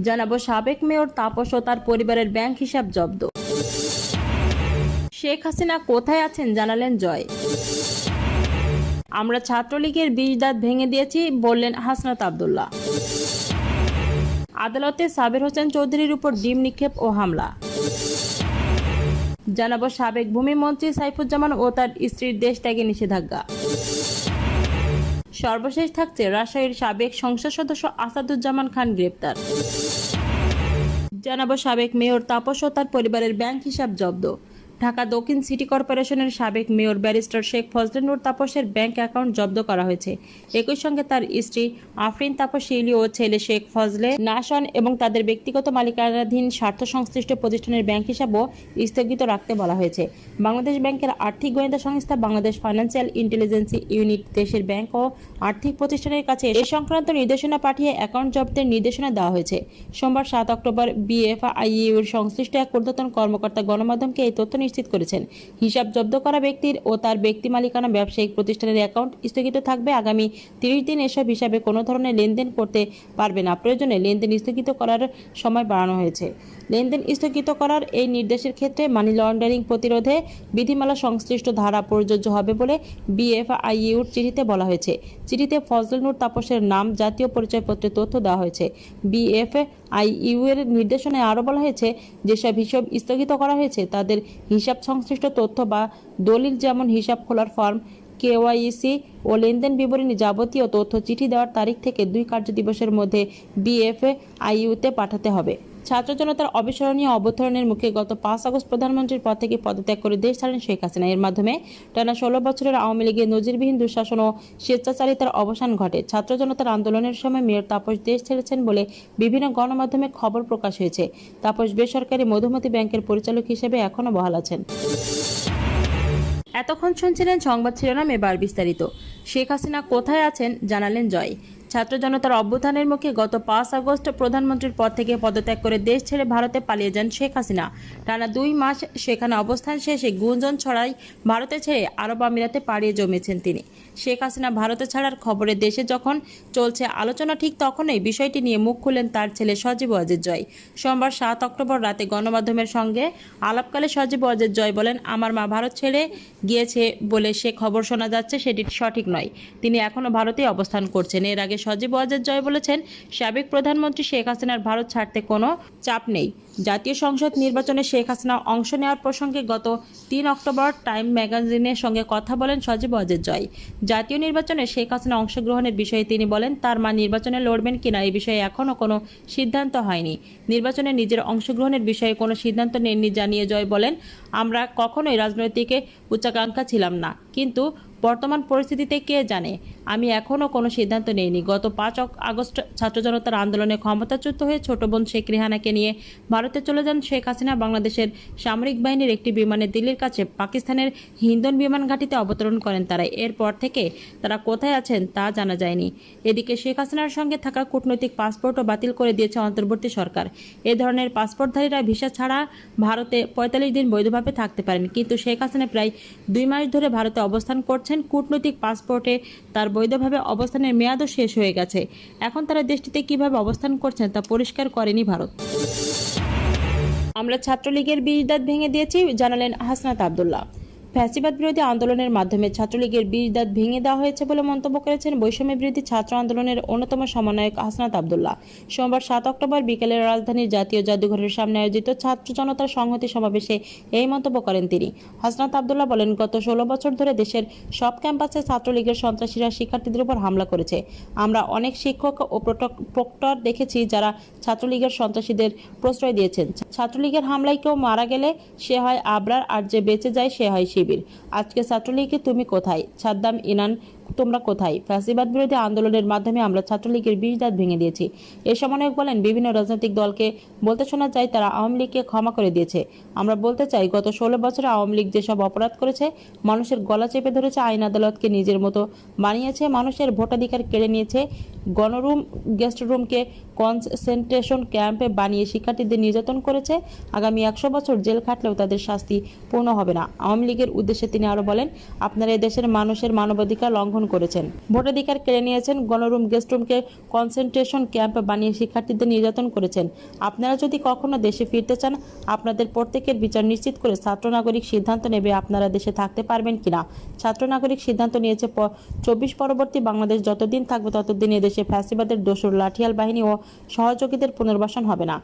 জানাবো সাবেক মেয়র তাপস ও তার পরিবারের ব্যাংক হিসাব জব্দ। শেখ হাসিনা কোথায় আছেন জানালেন জয়। আমরা ছাত্রলীগের ২০ দাঁত ভেঙে দিয়েছি বললেন হাসনাত আব্দুল্লাহ। আদালতে সাবের হোসেন চৌধুরীর উপর ডিম নিক্ষেপ ও হামলা। জানাবো সাবেক ভূমিমন্ত্রী সাইফুজ্জামান ও তার স্ত্রীর দেশ ত্যাগে নিষেধাজ্ঞা। সর্বশেষ থাকছে রাজশাহীর সাবেক সংসদ সদস্য আসাদুজ্জামান খান গ্রেপ্তার। জানাবো সাবেক মেয়র তাপস ও তার পরিবারের ব্যাংক হিসাব জব্দ। ঢাকা দক্ষিণ সিটি কর্পোরেশনের সাবেক mayor barrister Sheikh Fazle Noor তাপসের bank account জব্দ করা হয়েছে। একই সঙ্গে তার স্ত্রী আফরিন তাপস শিলি ও ছেলে শেখ ফজলে নাশন এবং তাদের ব্যক্তিগত মালিকানাধীন স্বার্থ সংশ্লিষ্ট প্রতিষ্ঠানের ব্যাংক হিসাবও স্থগিত রাখতে বলা হয়েছে। বাংলাদেশ ব্যাংকের আর্থিক গোয়েন্দা সংস্থা বাংলাদেশ ফাইন্যান্সিয়াল ইন্টেলিজেন্স ইউনিট দেশের ব্যাংক ও আর্থিক প্রতিষ্ঠানের কাছে এ সংক্রান্ত নির্দেশনা পাঠিয়ে অ্যাকাউন্ট জব্দের নির্দেশনা দেওয়া হয়েছে। সোমবার ৭ অক্টোবর বিএফআইইউর সংশ্লিষ্ট এক ঊর্ধ্বতন কর্মকর্তা গণমাধ্যমকে এই তথ্য নিশ্চিত করেছেন। হিসাব জব্দ করা ব্যক্তির ও তার ব্যক্তি মালিকানা ব্যবসায়িক প্রতিষ্ঠানের অ্যাকাউন্ট স্থগিত থাকবে। আগামী ৩০ দিন এসব হিসাবে কোনো ধরনের লেনদেন করতে পারবে না। প্রয়োজনে লেনদেন স্থগিত করার সময় বাড়ানো হয়েছে। লেনদেন স্থগিত করার এই নির্দেশের ক্ষেত্রে মানি লন্ডারিং প্রতিরোধে বিধিমালা সংশ্লিষ্ট ধারা প্রযোজ্য হবে বলে বিএফআইইউর চিঠিতে বলা হয়েছে। চিঠিতে ফজলে নূর তাপসের নাম, জাতীয় পরিচয়পত্রের তথ্য দেওয়া হয়েছে। বিএফআইইউ এর নির্দেশনায় আরও বলা হয়েছে, যেসব হিসাব স্থগিত করা হয়েছে তাদের হিসাব সংশ্লিষ্ট তথ্য বা দলিল, যেমন হিসাব খোলার ফর্ম, কেওয়াইসি ও লেনদেন বিবরণী যাবতীয় তথ্য চিঠি দেওয়ার তারিখ থেকে ২ কার্যদিবসের মধ্যে বিএফআইইউতে পাঠাতে হবে। ছাত্র জনতার অবিস্মরণীয় অবতরণের মুখে গত ৫ আগস্ট প্রধানমন্ত্রীর পদ থেকে পদত্যাগ করে দেশ ছাড়েন শেখ হাসিনা। এর মাধ্যমে টানা ১৬ বছরের আওয়ামী লীগের নজিরবিহীন দুঃশাসন ও স্বেচ্ছাচারিতার অবসান ঘটে। ছাত্র জনতার আন্দোলনের সময় মেয়র তাপস দেশ ছেড়েছেন বলে বিভিন্ন গণমাধ্যমে খবর প্রকাশ হয়েছে। তাপস বেসরকারি মধুমতি ব্যাংকের পরিচালক হিসেবে এখনও বহাল আছেন। এতক্ষণ শুনছিলেন সংবাদ শিরোনাম, এবার বিস্তারিত। শেখ হাসিনা কোথায় আছেন জানালেন জয়। ছাত্র জনতার অভ্যুত্থানের মুখে গত ৫ আগস্ট প্রধানমন্ত্রীর পদ থেকে পদত্যাগ করে দেশ ছেড়ে ভারতে পালিয়ে যান শেখ হাসিনা। টানা ২ মাস সেখানে অবস্থান শেষে গুঞ্জন ছড়ায় ভারতে ছেড়ে আরব আমিরাতে পাড়িয়ে জমেছেন তিনি। শেখ হাসিনা ভারতে ছাড়ার খবরে দেশে যখন চলছে আলোচনা, ঠিক তখনই বিষয়টি নিয়ে মুখ খুললেন তার ছেলে সজীব ওয়াজেদ জয়। সোমবার ৭ অক্টোবর রাতে গণমাধ্যমের সঙ্গে আলাপকালে সজীব ওয়াজেদ জয় বলেন, আমার মা ভারত ছেড়ে গিয়েছে বলে সে খবর শোনা যাচ্ছে, সেটি সঠিক নয়। তিনি এখনও ভারতেই অবস্থান করছেন। এর আগে সজীব ওয়াজেদ জয় বলেছেন, সাবেক প্রধানমন্ত্রী শেখ হাসিনার ভারত ছাড়তে কোনো চাপ নেই। জাতীয় সংসদ নির্বাচনে শেখ হাসিনা অংশ নেওয়ার প্রসঙ্গে গত ৩ অক্টোবর টাইম ম্যাগাজিনের সঙ্গে কথা বলেন সজীব ওয়াজেদ জয়। জাতীয় নির্বাচনে শেখ হাসিনা অংশগ্রহণের বিষয়ে তিনি বলেন, তার মা নির্বাচনে লড়বেন কিনা এই বিষয়ে এখনও কোনো সিদ্ধান্ত হয়নি। নির্বাচনে নিজের অংশগ্রহণের বিষয়ে কোনো সিদ্ধান্ত নেননি জানিয়ে জয় বলেন, আমরা কখনোই রাজনৈতিক উচ্চাকাঙ্ক্ষা ছিলাম না, কিন্তু বর্তমান পরিস্থিতিতে কে জানে, আমি এখনও কোনো সিদ্ধান্ত নেইনি। গত ৫ আগস্ট ছাত্র জনতার আন্দোলনে ক্ষমতাচ্যুত হয়ে ছোট বোন শেখ রেহানাকে নিয়ে ভারতে চলে যান শেখ হাসিনা। বাংলাদেশের সামরিক বাহিনীর একটি বিমানে দিল্লির কাছে পাকিস্তানের হিন্দন বিমান ঘাঁটিতে অবতরণ করেন তারা। এরপর থেকে তারা কোথায় আছেন তা জানা যায়নি। এদিকে শেখ হাসিনার সঙ্গে থাকা কূটনৈতিক পাসপোর্টও বাতিল করে দিয়েছে অন্তর্বর্তী সরকার। এ ধরনের পাসপোর্টধারীরা ভিসা ছাড়া ভারতে ৪৫ দিন বৈধভাবে থাকতে পারেন, কিন্তু শেখ হাসিনা প্রায় ২ মাস ধরে ভারতে অবস্থান করছেন। কূটনৈতিক পাসপোর্টে তার বৈধভাবে অবস্থানের মেয়াদও শেষ হয়ে গেছে। এখন তারা দেশটিতে কিভাবে অবস্থান করছেন তা পরিষ্কার করেনি ভারত। আমরা ছাত্রলীগের ২০ দাঁত ভেঙে দিয়েছি জানালেন হাসনাত আব্দুল্লাহ। ফ্যাসিবাদ বিরোধী আন্দোলনের মাধ্যমে ছাত্রলীগের ২০ দাঁত ভেঙে দেওয়া হয়েছে বলে মন্তব্য করেছেন বৈষম্য বিরোধী ছাত্র আন্দোলনের অন্যতম সমন্বয়ক হাসনাত আব্দুল্লাহ। সোমবার ৭ অক্টোবর বিকেলে রাজধানীর জাতীয় জাদুঘরের সামনে আয়োজিত ছাত্র জনতার সংহতি সমাবেশে এই মন্তব্য করেন তিনি। হাসনাত আব্দুল্লাহ বলেন, গত ১৬ বছর ধরে দেশের সব ক্যাম্পাসে ছাত্রলীগের সন্ত্রাসীরা শিক্ষার্থীদের উপর হামলা করেছে। আমরা অনেক শিক্ষক ও প্রক্টর দেখেছি যারা ছাত্রলীগের সন্ত্রাসীদের প্রশ্রয় দিয়েছেন। ছাত্রলীগের হামলায় কেউ মারা গেলে সে হয় আবরার, আর যে বেঁচে যায় সে হয় শিবির। আজকে ছাত্রলীগে তুমি কোথায়? সাদ্দাম, ইনান তোমরা কোথায়? ফ্যাসিবাদ বিরোধী আন্দোলনের মাধ্যমে আমরা ছাত্রলীগের 20 দাঁত ভেঙে দিয়েছি। এ সমন্বয়ক বলেন, বিভিন্ন রাজনৈতিক দলকে বলতে শোনা যায় তারা আওয়ামী লীগকে ক্ষমা করে দিয়েছে। আমরা বলতে চাই, গত 16 বছরে আওয়ামী লীগ যেসব অপরাধ করেছে, মানুষের গলা চেপে ধরেছে, আইন আদালতকে নিজের মতো বানিয়েছে, মানুষের ভোটাধিকার কেড়ে নিয়েছে, গণরুম গেস্ট রুমকে কনসেন্ট্রেশন ক্যাম্পে বানিয়ে শিক্ষার্থীদের নির্যাতন করেছে, আগামী 100 বছর জেল খাটলেও তাদের শাস্তি পূর্ণ হবে না। আওয়ামী লীগের উদ্দেশ্যে তিনি আরো বলেন, আপনারা এদেশের মানুষের মানবাধিকার লঙ্ঘন করেছেন, ভোটাধিকার কেড়ে নিয়েছেন, গণরুম গেস্ট রুমকে কনসেন্ট্রেশন ক্যাম্পে বানিয়ে শিক্ষার্থীদের নির্যাতন করেছেন। আপনারা যদি কখনো দেশে ফিরতে চান, আপনাদের প্রত্যেকের বিচার নিশ্চিত করে ছাত্র নাগরিক সিদ্ধান্ত নেবে আপনারা দেশে থাকতে পারবেন কিনা। ছাত্র নাগরিক সিদ্ধান্ত নিয়েছে 24 পরবর্তী বাংলাদেশ যতদিন থাকবে ততদিন এদেশে ফ্যাসিবাদের দোসর লাঠিয়াল বাহিনী ও সহযোগীদের পুনর্বাসন হবে না।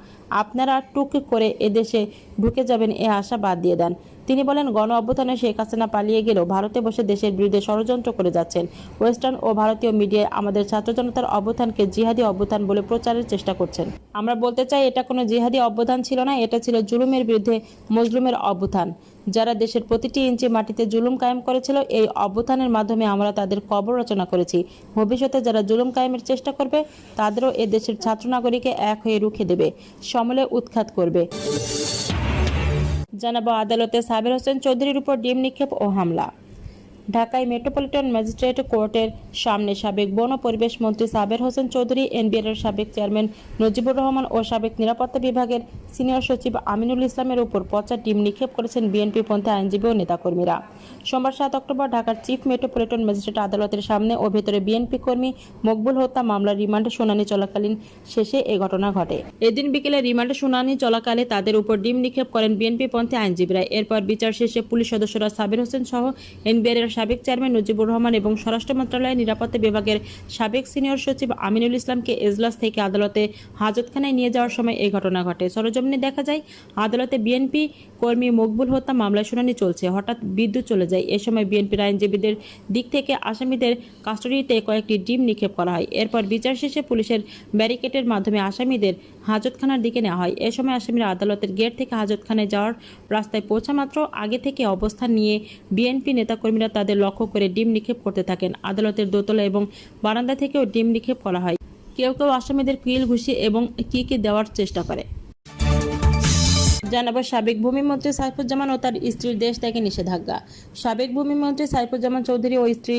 আপনারা টুক করে এদেশে ঢুকে যাবেন এ আশা বাদ দিয়ে দেন। তিনি বলেন, গণ অভ্যুত্থানে শেখ হাসিনা পালিয়ে গেলেও ভারতে বসে দেশের বিরুদ্ধে ষড়যন্ত্র করে যাচ্ছেন। ওয়েস্টার্ন ও ভারতীয় মিডিয়ায় আমাদের ছাত্র জনতার অভ্যুত্থানকে জিহাদি অভ্যুত্থান বলে প্রচারের চেষ্টা করছেন। আমরা বলতে চাই, এটা কোনো জিহাদি অভ্যুত্থান ছিল না, এটা ছিল জুলুমের বিরুদ্ধে মজলুমের অভ্যুত্থান। যারা দেশের প্রতিটি ইঞ্চি মাটিতে জুলুম কায়েম করেছিল, এই অভ্যুত্থানের মাধ্যমে আমরা তাদের কবর রচনা করেছি। ভবিষ্যতে যারা জুলুম কায়েমের চেষ্টা করবে, তাদেরও এ দেশের ছাত্র নাগরিকে এক হয়ে রুখে দেবে, সমূলে উৎখাত করবে। জানাবো আদালতে সাবের হোসেন চৌধুরীর উপর ডিম নিক্ষেপ ও হামলা। ঢাকায় মেট্রোপলিটন ম্যাজিস্ট্রেট কোর্টের সামনে সাবেক বন ও পরিবেশ মন্ত্রী সাবের হোসেন চৌধুরী, এনবিআরের সাবেক চেয়ারম্যান নজিবুর রহমান ও সাবেক নিরাপত্তা বিভাগের সিনিয়র সচিব আমিনুল ইসলামের উপর পচা ডিম নিক্ষেপ করেছেন বিএনপি-পন্থী আইনজীবী ও নেতাকর্মীরা। সোমবার 7 অক্টোবর ঢাকার চিফ মেট্রোপলিটন ম্যাজিস্ট্রেট আদালতের সামনে ও ভেতরে বিএনপি কর্মী মকবুল হত্যা মামলার রিমান্ডে শুনানি চলাকালীন শেষে এ ঘটনা ঘটে। এদিন বিকেলে রিমান্ডে শুনানি চলাকালে তাদের উপর ডিম নিক্ষেপ করেন বিএনপি-পন্থী আইনজীবীরা। এরপর বিচার শেষে পুলিশ সদস্যরা সাবের হোসেন সহ এনবিআরের সাবেক চেয়ারম্যান নজিবুর রহমান এবং স্বরাষ্ট্র মন্ত্রণালয়ের নিরাপত্তা বিভাগের সাবেক সিনিয়র সচিব আমিনুল ইসলামকে এজলাস থেকে আদালতে হাজতখানায় নিয়ে যাওয়ার সময় এই ঘটনা ঘটে। সরেজমিনে দেখা যায়, আদালতে বিএনপি কর্মী মকবুল হত্যা মামলায় শুনানি চলছে। হঠাৎ বিদ্যুৎ চলে যায়। এ সময় বিএনপির আইনজীবীদের দিক থেকে আসামিদের কাস্টডিতে কয়েকটি ডিম নিক্ষেপ করা হয়। এরপর বিচার শেষে পুলিশের ব্যারিকেডের মাধ্যমে আসামিদের হাজতখানার দিকে নেওয়া হয়। এ সময় আসামিরা আদালতের গেট থেকে হাজতখানায় যাওয়ার রাস্তায় পৌঁছা মাত্র আগে থেকে অবস্থান নিয়ে বিএনপি নেতাকর্মীরা তাদের লক্ষ্য করে ডিম নিক্ষেপ করতে থাকেন। আদালতের দোতলা এবং বারান্দা থেকেও ডিম নিক্ষেপ করা হয়। কেউ কেউ আসামিদের কিল ঘুষি এবং কি দেওয়ার চেষ্টা করে। জানাবো সাবেক ভূমিমন্ত্রী সাইফুজ্জামান ও তার স্ত্রীর দেশ ত্যাগে নিষেধাজ্ঞা। সাবেক ভূমিমন্ত্রী সাইফুজ্জামান চৌধুরী ও স্ত্রী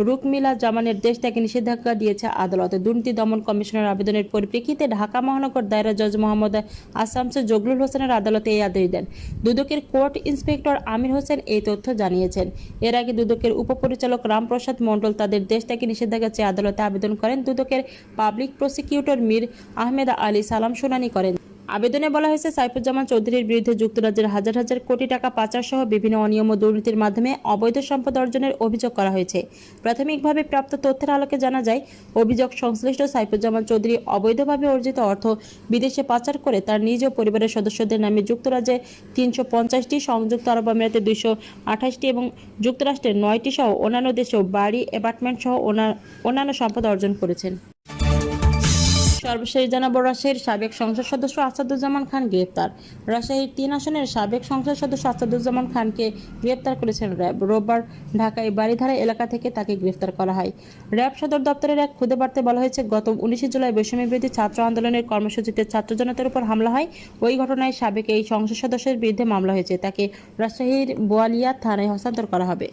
রুকমিলা জামানের দেশ ত্যাগে নিষেধাজ্ঞা দিয়েছে আদালত। দুর্নীতি দমন কমিশনের আবেদনের পরিপ্রেক্ষিতে ঢাকা মহানগর দায়রা জজ মোহাম্মদ আসামসে জগলুল হোসেনের আদালতে এই আদেশ দেন। দুদকের কোর্ট ইন্সপেক্টর আমির হোসেন এই তথ্য জানিয়েছেন। এর আগে দুদকের উপপরিচালক রামপ্রসাদ মণ্ডল তাদের দেশ ত্যাগে নিষেধাজ্ঞা চেয়ে আদালতে আবেদন করেন। দুদকের পাবলিক প্রসিকিউটর মীর আহমেদ আলী সালাম শুনানি করেন। আবেদনে বলা হয়েছে, সাইফুজ্জামান চৌধুরীর বিরুদ্ধে যুক্তরাজ্যের হাজার হাজার কোটি টাকা পাচার সহ বিভিন্ন অনিয়ম ও দুর্নীতির মাধ্যমে অবৈধ সম্পদ অর্জনের অভিযোগ করা হয়েছে। প্রাথমিকভাবে প্রাপ্ত তথ্যের আলোকে জানা যায়, অভিযোগ সংশ্লিষ্ট সাইফুজ্জামান চৌধুরী অবৈধভাবে অর্জিত অর্থ বিদেশে পাচার করে তার নিজ ও পরিবারের সদস্যদের নামে যুক্তরাজ্যে 350টি, সংযুক্ত আরব আমিরাতে 228টি এবং যুক্তরাষ্ট্রের 9টি সহ অন্যান্য দেশেও বাড়ি, অ্যাপার্টমেন্ট সহ অন্যান্য সম্পদ অর্জন করেছেন। সর্বশেষ জানাবো, রাজশাহীর সাবেক সংসদ সদস্য আসাদুজ্জামান খান গ্রেফতার। রাজশাহীর 3 আসনের সাবেক সংসদ সদস্য আসাদুজ্জামান খানকে গ্রেফতার করেছেন র্যাব। রোববার ঢাকায় বারিধারা এলাকা থেকে তাকে গ্রেফতার করা হয়। র্যাব সদর দপ্তরের এক খুদে বার্তায় বলা হয়েছে, গত 19 জুলাই বৈষম্যবিরোধী ছাত্র আন্দোলনের কর্মসূচিতে ছাত্র জনতার উপর হামলা হয়। ওই ঘটনায় সাবেক এই সংসদ সদস্যের বিরুদ্ধে মামলা হয়েছে। তাকে রাজশাহীর বোয়ালিয়া থানায় হস্তান্তর করা হবে।